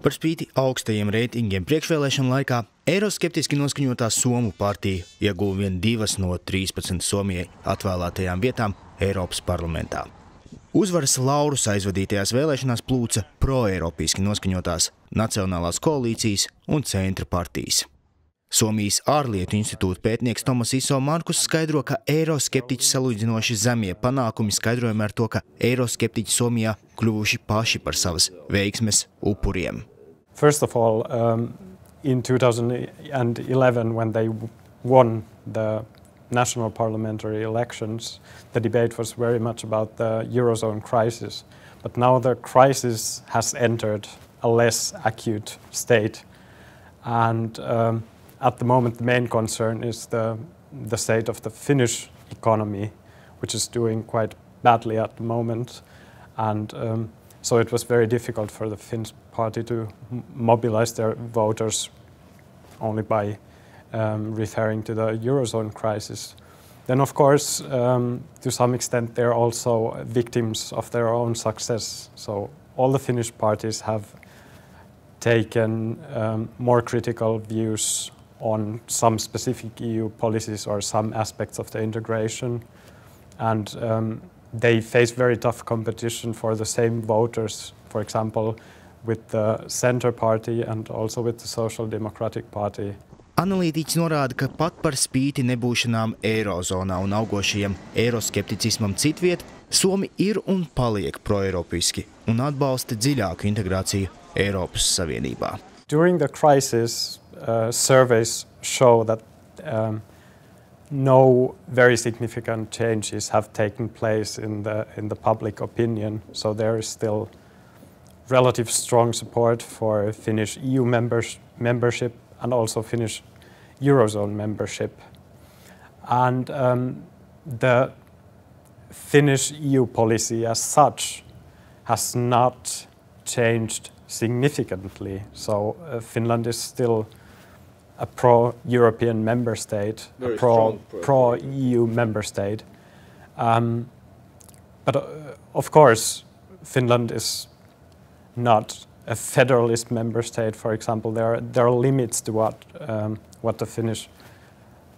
Par spīti augstajiem reitingiem priekšvēlēšanu laikā eiroskeptiski noskaņotā Somu partija ieguva vien 2 no 13 Somijai atvēlētajām vietām Eiropas parlamentā. Uzvaras laurus aizvadītajās vēlēšanās plūca proeiropeiski noskaņotās Nacionālās koalīcijas un centra partijas. Somijas ārlietu institūta pētnieks Tomas Iso Markus skaidro, ka eiroskeptiķi salīdzinoši zemie panākumi skaidrojami ar to, ka eiroskeptiķi Somijā kļuvuši paši par savas veiksmes upuriem. First of all, in 2011, when they won the national parliamentary elections, the debate was very much about the Eurozone crisis. But now the crisis has entered a less acute state. And at the moment, the main concern is the state of the Finnish economy, which is doing quite badly at the moment. And so it was very difficult for the Finnish party to mobilize their voters only by referring to the Eurozone crisis. Then, of course, to some extent, they're also victims of their own success. So all the Finnish parties have taken more critical views on some specific EU policies or some aspects of the integration. And they face very tough competition for the same voters, for example, with the Centre Party and also with the Social Democratic Party. Analītiķis norāda, ka pat par spīti nebūšanām Eirozonā un augošajam eiroskepticismam citviet, Somi ir un paliek proeiropeiski un atbalsta dziļāku integrāciju Eiropas Savienībā. During the crisis, surveys show that no very significant changes have taken place in the public opinion. So there is still relative strong support for Finnish EU membership and also Finnish Eurozone membership. And the Finnish EU policy as such has not changed significantly. So Finland is still a pro-European member state, a pro-EU member state. But of course, Finland is not a federalist member state. For example, there are limits to what the Finnish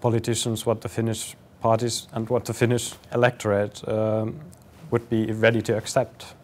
politicians, what the Finnish parties and what the Finnish electorate would be ready to accept.